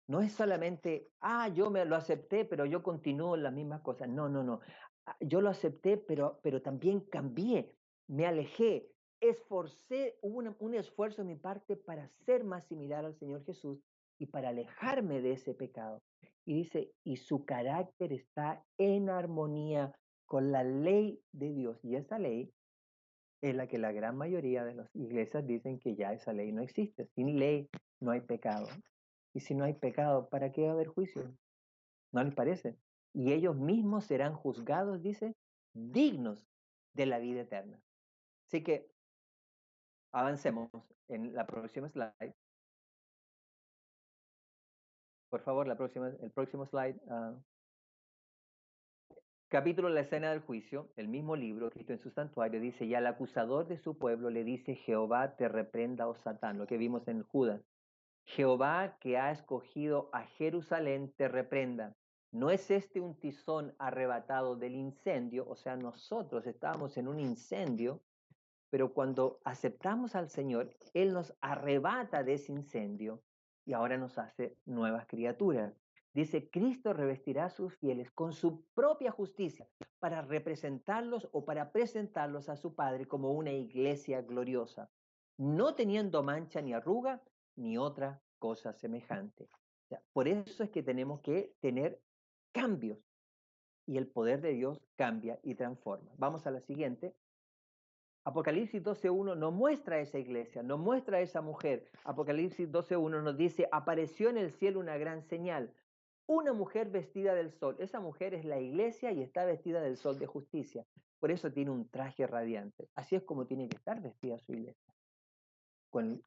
no es solamente, yo me lo acepté, pero yo continúo en las mismas cosas. No, no, no. Yo lo acepté, pero también cambié, me alejé, esforcé, hubo un esfuerzo de mi parte para ser más similar al Señor Jesús y para alejarme de ese pecado. Y dice, y su carácter está en armonía con la ley de Dios. Y esa ley es la que la gran mayoría de las iglesias dicen que ya esa ley no existe. Sin ley no hay pecado. Y si no hay pecado, ¿para qué va a haber juicio? ¿No les parece? Y ellos mismos serán juzgados, dice, dignos de la vida eterna. Así que avancemos en la próxima slide. Por favor, el próximo slide. Capítulo La escena del juicio, el mismo libro, Cristo en su santuario, dice, y al acusador de su pueblo le dice, Jehová te reprenda, oh Satán, lo que vimos en Judas. Jehová que ha escogido a Jerusalén te reprenda. ¿No es este un tizón arrebatado del incendio? O sea, nosotros estábamos en un incendio, pero cuando aceptamos al Señor, Él nos arrebata de ese incendio y ahora nos hace nuevas criaturas. Dice, Cristo revestirá a sus fieles con su propia justicia para representarlos o para presentarlos a su Padre como una iglesia gloriosa, no teniendo mancha ni arruga ni otra cosa semejante. O sea, por eso es que tenemos que tener cambios y el poder de Dios cambia y transforma. Vamos a la siguiente. Apocalipsis 12.1 nos muestra a esa iglesia, nos muestra a esa mujer. Apocalipsis 12.1 nos dice, apareció en el cielo una gran señal, una mujer vestida del sol. Esa mujer es la iglesia y está vestida del sol de justicia. Por eso tiene un traje radiante. Así es como tiene que estar vestida su iglesia.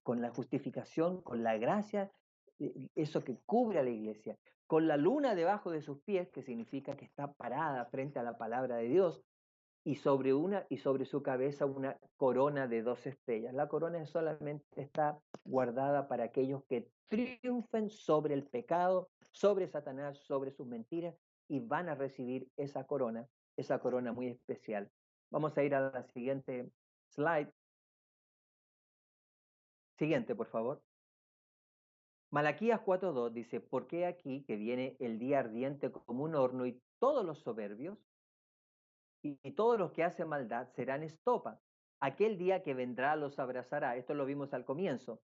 Con la justificación, con la gracia eso que cubre a la iglesia, con la luna debajo de sus pies, que significa que está parada frente a la palabra de Dios, y sobre su cabeza una corona de 2 estrellas. La corona solamente está guardada para aquellos que triunfen sobre el pecado, sobre Satanás, sobre sus mentiras, y van a recibir esa corona muy especial. Vamos a ir a la siguiente slide. Siguiente, por favor. Malaquías 4:2 dice, porque aquí que viene el día ardiente como un horno y todos los soberbios y todos los que hacen maldad serán estopa. Aquel día que vendrá los abrazará. Esto lo vimos al comienzo.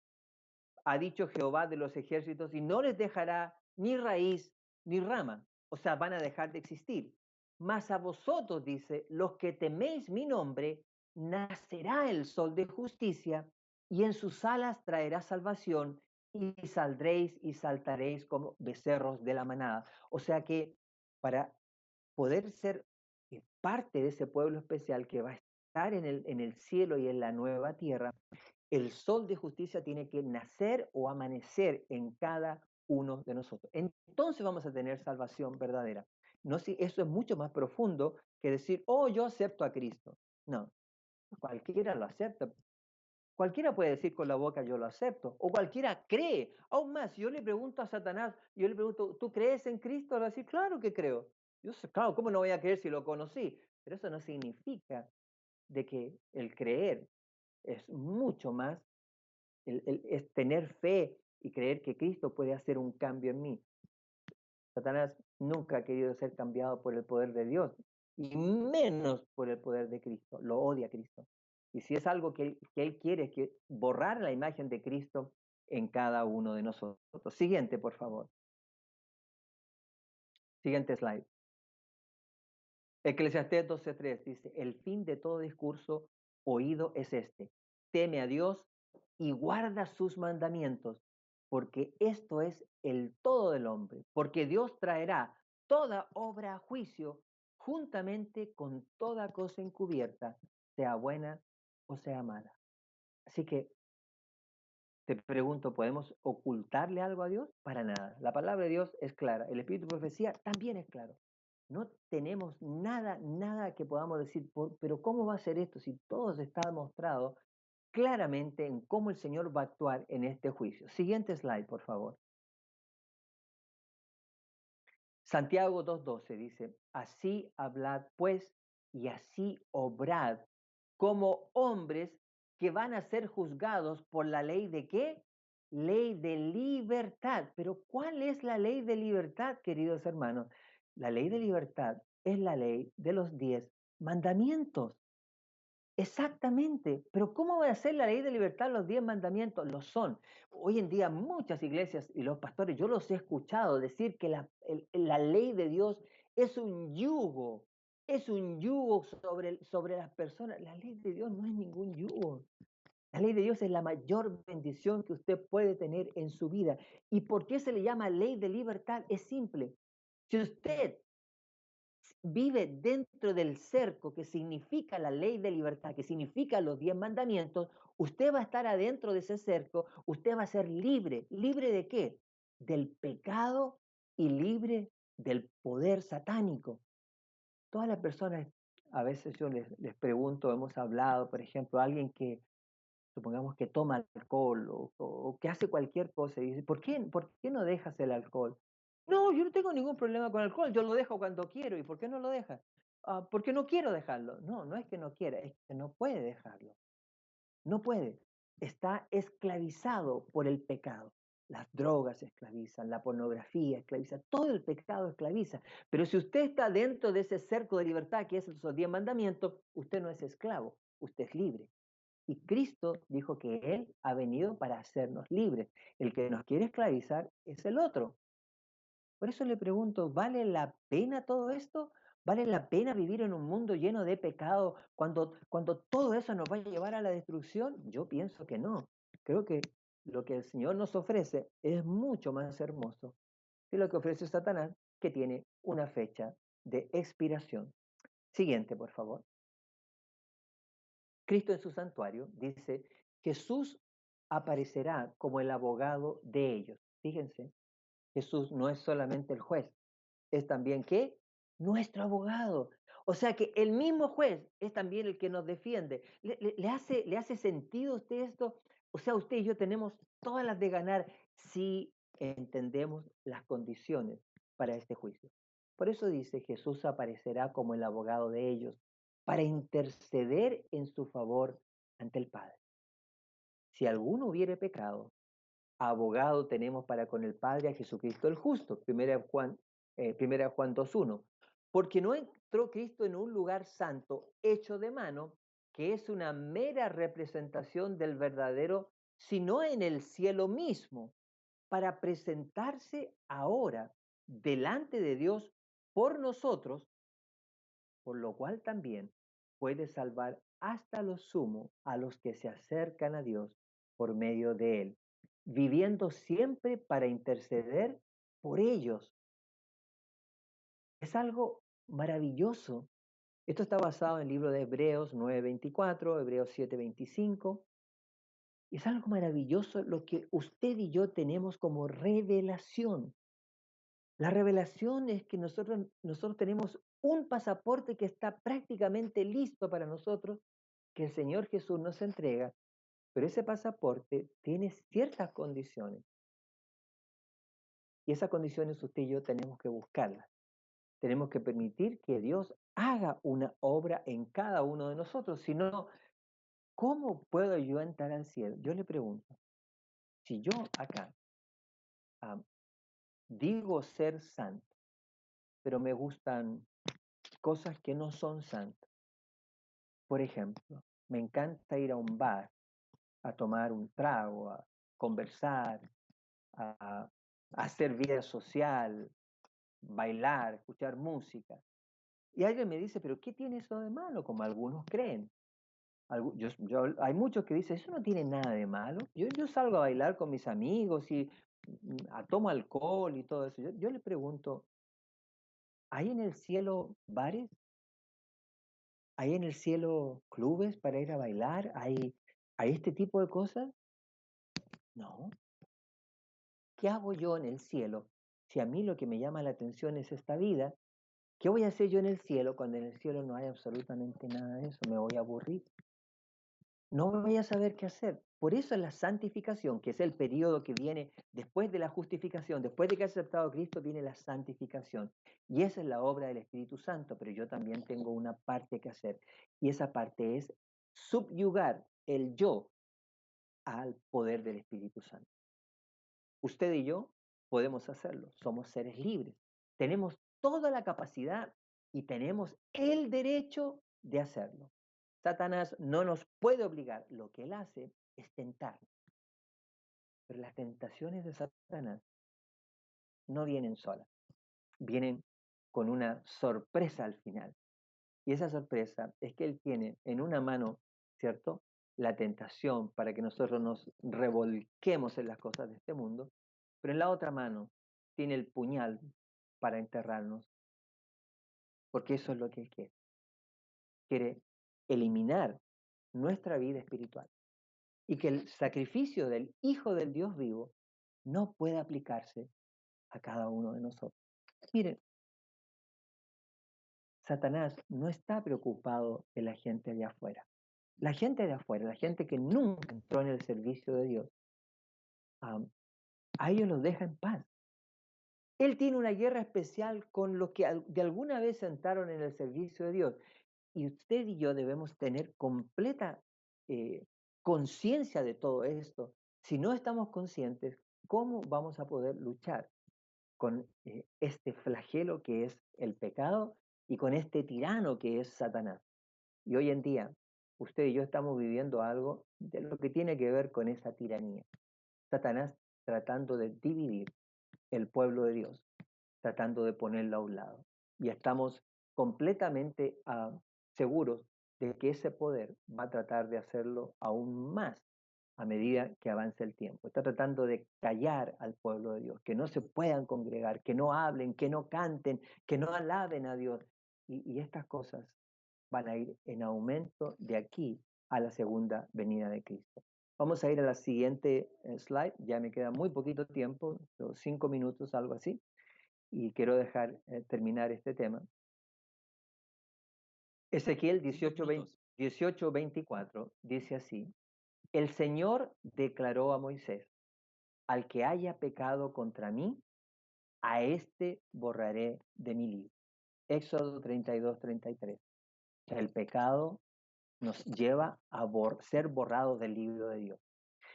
Ha dicho Jehová de los ejércitos y no les dejará ni raíz ni rama. O sea, van a dejar de existir. Mas a vosotros, dice, los que teméis mi nombre, nacerá el sol de justicia y en sus alas traerá salvación y saldréis y saltaréis como becerros de la manada. O sea que para poder ser parte de ese pueblo especial que va a estar en el cielo y en la nueva tierra, el sol de justicia tiene que nacer o amanecer en cada uno de nosotros. Entonces vamos a tener salvación verdadera. No, si eso es mucho más profundo que decir, oh, yo acepto a Cristo. No, cualquiera lo acepta. Cualquiera puede decir con la boca, yo lo acepto. O cualquiera cree. Aún más, si yo le pregunto a Satanás, yo le pregunto, ¿tú crees en Cristo? Le va a decir, claro que creo. Yo sé, claro, ¿cómo no voy a creer si lo conocí? Pero eso no significa de que el creer es mucho más, es tener fe y creer que Cristo puede hacer un cambio en mí. Satanás nunca ha querido ser cambiado por el poder de Dios, y menos por el poder de Cristo. Lo odia a Cristo. Y si es algo que él quiere, es que borrar la imagen de Cristo en cada uno de nosotros. Siguiente, por favor. Siguiente slide. Eclesiastés 12:3 dice, el fin de todo discurso oído es este, teme a Dios y guarda sus mandamientos, porque esto es el todo del hombre, porque Dios traerá toda obra a juicio juntamente con toda cosa encubierta, sea buena o sea mala. Así que te pregunto, ¿podemos ocultarle algo a Dios? Para nada. La palabra de Dios es clara. El espíritu de profecía también es claro. No tenemos nada que podamos decir, pero ¿cómo va a ser esto si todo está demostrado claramente en cómo el Señor va a actuar en este juicio? Siguiente slide, por favor. Santiago 2:12 dice, así hablad pues y así obrad como hombres que van a ser juzgados por la ley de ¿qué? Ley de libertad. Pero ¿cuál es la ley de libertad, queridos hermanos? La ley de libertad es la ley de los 10 mandamientos. Exactamente, pero ¿cómo va a ser la ley de libertad los 10 mandamientos? Lo son. Hoy en día muchas iglesias y los pastores, yo los he escuchado decir que la ley de Dios es un yugo sobre las personas. La ley de Dios no es ningún yugo. La ley de Dios es la mayor bendición que usted puede tener en su vida. ¿Y por qué se le llama ley de libertad? Es simple. Si usted vive dentro del cerco que significa la ley de libertad, que significa los 10 mandamientos, usted va a estar adentro de ese cerco, usted va a ser libre. ¿Libre de qué? Del pecado y libre del poder satánico. Todas las personas, a veces yo les pregunto, hemos hablado, por ejemplo, a alguien que supongamos que toma alcohol o que hace cualquier cosa y dice, por qué no dejas el alcohol? No, yo no tengo ningún problema con el alcohol, yo lo dejo cuando quiero. ¿Y por qué no lo dejas? "Ah, porque no quiero dejarlo". No, no es que no quiera, es que no puede dejarlo. No puede. Está esclavizado por el pecado. Las drogas esclavizan, la pornografía esclaviza, todo el pecado esclaviza. Pero si usted está dentro de ese cerco de libertad que es esos 10 mandamientos, usted no es esclavo, usted es libre. Y Cristo dijo que Él ha venido para hacernos libres. El que nos quiere esclavizar es el otro. Por eso le pregunto, ¿vale la pena todo esto? ¿Vale la pena vivir en un mundo lleno de pecado cuando todo eso nos va a llevar a la destrucción? Yo pienso que no. Creo que lo que el Señor nos ofrece es mucho más hermoso que lo que ofrece Satanás, que tiene una fecha de expiración. Siguiente, por favor. Cristo en su santuario dice, Jesús aparecerá como el abogado de ellos. Fíjense, Jesús no es solamente el juez, es también ¿qué? Nuestro abogado. O sea que el mismo juez es también el que nos defiende. ¿Le hace sentido a usted esto? O sea, usted y yo tenemos todas las de ganar si entendemos las condiciones para este juicio. Por eso dice, Jesús aparecerá como el abogado de ellos para interceder en su favor ante el Padre. Si alguno hubiere pecado, abogado tenemos para con el Padre a Jesucristo el justo. Primera Juan 2:1. Porque no entró Cristo en un lugar santo hecho de mano, que es una mera representación del verdadero, sino en el cielo mismo, para presentarse ahora delante de Dios por nosotros, por lo cual también puede salvar hasta lo sumo a los que se acercan a Dios por medio de él, viviendo siempre para interceder por ellos. Es algo maravilloso. Esto está basado en el libro de Hebreos 9:24, Hebreos 7:25. Es algo maravilloso lo que usted y yo tenemos como revelación. La revelación es que nosotros tenemos un pasaporte que está prácticamente listo para nosotros, que el Señor Jesús nos entrega, pero ese pasaporte tiene ciertas condiciones y esas condiciones usted y yo tenemos que buscarlas. Tenemos que permitir que Dios haga una obra en cada uno de nosotros. Si no, ¿cómo puedo yo entrar al cielo? Yo le pregunto, si yo acá ah, digo ser santo, pero me gustan cosas que no son santas. Por ejemplo, me encanta ir a un bar, a tomar un trago, a conversar, a hacer vida social, bailar, escuchar música. Y alguien me dice, pero ¿qué tiene eso de malo? Como algunos creen. Hay muchos que dicen, eso no tiene nada de malo. Yo salgo a bailar con mis amigos y tomo alcohol y todo eso. Yo le pregunto, ¿hay en el cielo bares? ¿Hay en el cielo clubes para ir a bailar? ¿Hay este tipo de cosas? No. ¿Qué hago yo en el cielo? Si a mí lo que me llama la atención es esta vida, ¿qué voy a hacer yo en el cielo cuando en el cielo no hay absolutamente nada de eso? Me voy a aburrir. No voy a saber qué hacer. Por eso es la santificación, que es el periodo que viene después de la justificación, después de que ha aceptado a Cristo, viene la santificación. Y esa es la obra del Espíritu Santo, pero yo también tengo una parte que hacer. Y esa parte es subyugar el yo al poder del Espíritu Santo. Usted y yo podemos hacerlo, somos seres libres. Tenemos toda la capacidad y tenemos el derecho de hacerlo. Satanás no nos puede obligar, lo que él hace es tentar. Pero las tentaciones de Satanás no vienen solas, vienen con una sorpresa al final. Y esa sorpresa es que él tiene en una mano, ¿cierto? La tentación para que nosotros nos revolquemos en las cosas de este mundo, pero en la otra mano tiene el puñal para enterrarnos, porque eso es lo que él quiere. Quiere eliminar nuestra vida espiritual y que el sacrificio del Hijo del Dios vivo no pueda aplicarse a cada uno de nosotros. Miren, Satanás no está preocupado de la gente allá afuera. La gente de afuera, la gente que nunca entró en el servicio de Dios, am, a ellos los deja en paz. Él tiene una guerra especial con los que de alguna vez entraron en el servicio de Dios. Y usted y yo debemos tener completa conciencia de todo esto. Si no estamos conscientes, ¿cómo vamos a poder luchar con este flagelo que es el pecado y con este tirano que es Satanás? Y hoy en día, usted y yo estamos viviendo algo de lo que tiene que ver con esa tiranía. Satanás tratando de dividir el pueblo de Dios, tratando de ponerlo a un lado. Y estamos completamente seguros de que ese poder va a tratar de hacerlo aún más a medida que avance el tiempo. Está tratando de callar al pueblo de Dios, que no se puedan congregar, que no hablen, que no canten, que no alaben a Dios. Y estas cosas van a ir en aumento de aquí a la segunda venida de Cristo. Vamos a ir a la siguiente slide. Ya me queda muy poquito tiempo, 5 minutos, algo así. Y quiero dejar terminar este tema. Ezequiel 18:24 dice así: El Señor declaró a Moisés: al que haya pecado contra mí, a éste borraré de mi libro. Éxodo 32:33. El pecado nos lleva a ser borrados del libro de Dios.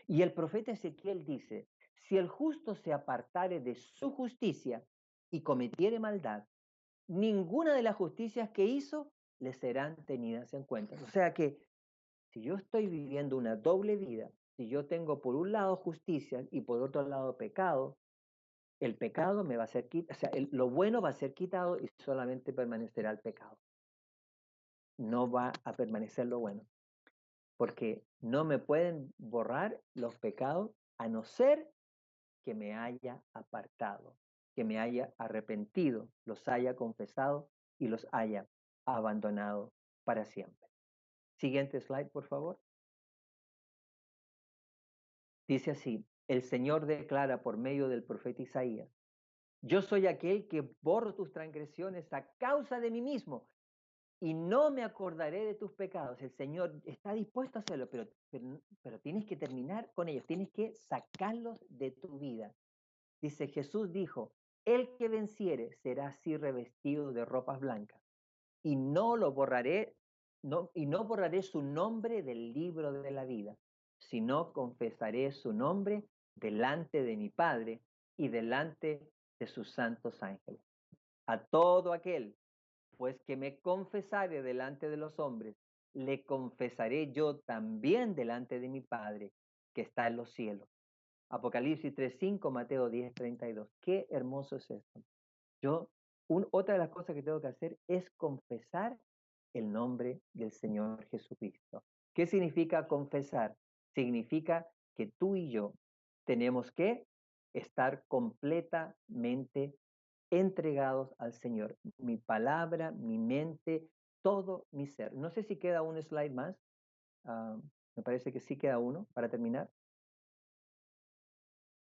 Y el profeta Ezequiel dice: si el justo se apartare de su justicia y cometiere maldad, ninguna de las justicias que hizo le serán tenidas en cuenta. O sea que si yo estoy viviendo una doble vida, si yo tengo por un lado justicia y por otro lado pecado, el pecado me va a ser quitado, o sea, lo bueno va a ser quitado y solamente permanecerá el pecado. No va a permanecer lo bueno, porque no me pueden borrar los pecados a no ser que me haya apartado, que me haya arrepentido, los haya confesado y los haya abandonado para siempre. Siguiente slide, por favor. Dice así: el Señor declara por medio del profeta Isaías: yo soy aquel que borro tus transgresiones a causa de mí mismo y no me acordaré de tus pecados. El Señor está dispuesto a hacerlo, pero tienes que terminar con ellos, tienes que sacarlos de tu vida. Dice, Jesús dijo: el que venciere será así revestido de ropas blancas, y no lo borraré, y no borraré su nombre del libro de la vida, sino confesaré su nombre delante de mi Padre y delante de sus santos ángeles. A todo aquel, pues, que me confesare delante de los hombres, le confesaré yo también delante de mi Padre que está en los cielos. Apocalipsis 3:5, Mateo 10:32. Qué hermoso es esto. Otra de las cosas que tengo que hacer es confesar el nombre del Señor Jesucristo. ¿Qué significa confesar? Significa que tú y yo tenemos que estar completamente entregados al Señor. Mi palabra, mi mente, todo mi ser. No sé si queda un slide más. Ah, me parece que sí queda uno para terminar.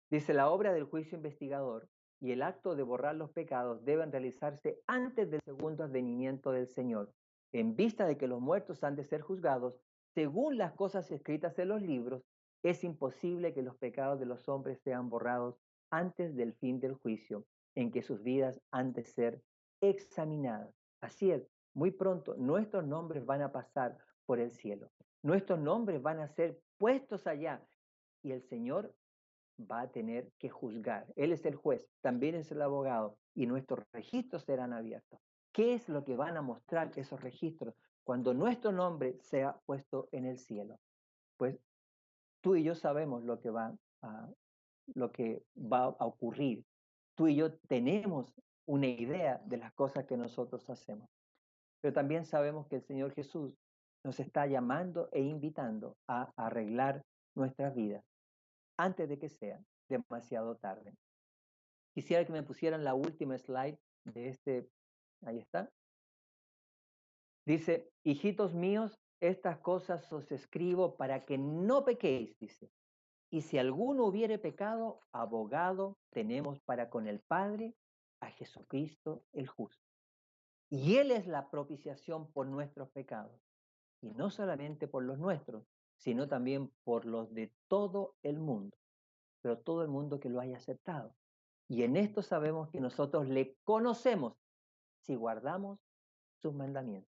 Dice, la obra del juicio investigador y el acto de borrar los pecados deben realizarse antes del segundo advenimiento del Señor, en vista de que los muertos han de ser juzgados según las cosas escritas en los libros. Es imposible que los pecados de los hombres sean borrados antes del fin del juicio, en que sus vidas han de ser examinadas. Así es, muy pronto nuestros nombres van a pasar por el cielo, nuestros nombres van a ser puestos allá y el Señor va a tener que juzgar. Él es el juez, también es el abogado y nuestros registros serán abiertos. ¿Qué es lo que van a mostrar esos registros cuando nuestro nombre sea puesto en el cielo? Pues tú y yo sabemos lo que va a ocurrir. Tú y yo tenemos una idea de las cosas que nosotros hacemos, pero también sabemos que el Señor Jesús nos está llamando e invitando a arreglar nuestras vidas antes de que sea demasiado tarde. Quisiera que me pusieran la última slide de este. Ahí está. Dice, hijitos míos, estas cosas os escribo para que no pequéis, dice. Y si alguno hubiere pecado, abogado tenemos para con el Padre, a Jesucristo el justo. Y Él es la propiciación por nuestros pecados. Y no solamente por los nuestros, sino también por los de todo el mundo. Pero todo el mundo que lo haya aceptado. Y en esto sabemos que nosotros le conocemos si guardamos sus mandamientos,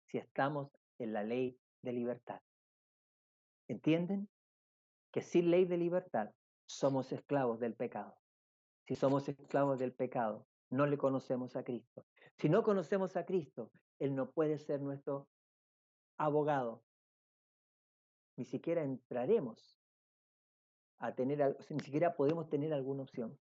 si estamos en la ley de libertad. ¿Entienden? Que sin ley de libertad somos esclavos del pecado. Si somos esclavos del pecado, no le conocemos a Cristo. Si no conocemos a Cristo, Él no puede ser nuestro abogado. Ni siquiera entraremos a tener, ni siquiera podemos tener alguna opción.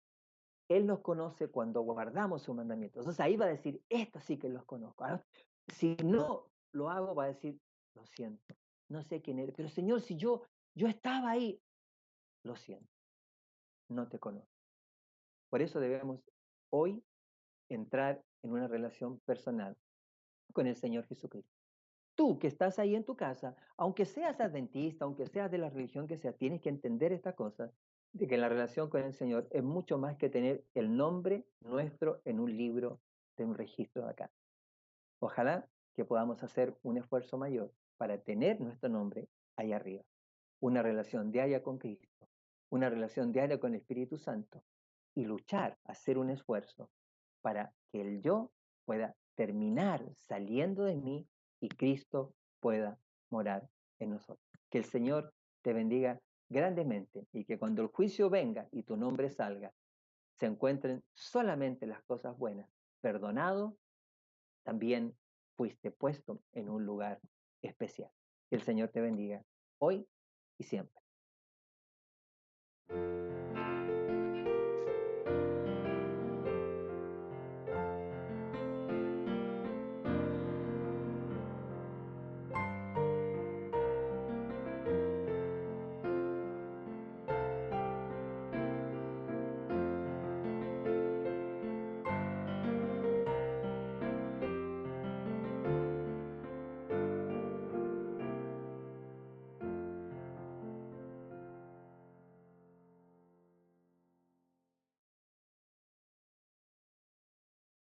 Él nos conoce cuando guardamos sus mandamientos. Entonces ahí va a decir, esto sí que los conozco. Ahora, si no lo hago, va a decir, lo siento, no sé quién eres. Pero Señor, si yo estaba ahí, lo siento, no te conozco. Por eso debemos hoy entrar en una relación personal con el Señor Jesucristo. tú que estás ahí en tu casa, aunque seas adventista, aunque seas de la religión que sea, tienes que entender esta cosa, de que la relación con el Señor es mucho más que tener el nombre nuestro en un libro de un registro de acá. Ojalá que podamos hacer un esfuerzo mayor para tener nuestro nombre ahí arriba. Una relación diaria con Cristo, una relación diaria con el Espíritu Santo y luchar, hacer un esfuerzo para que el yo pueda terminar saliendo de mí y Cristo pueda morar en nosotros. Que el Señor te bendiga grandemente y que cuando el juicio venga y tu nombre salga, se encuentren solamente las cosas buenas. Perdonado, también fuiste puesto en un lugar especial. Que el Señor te bendiga hoy y siempre.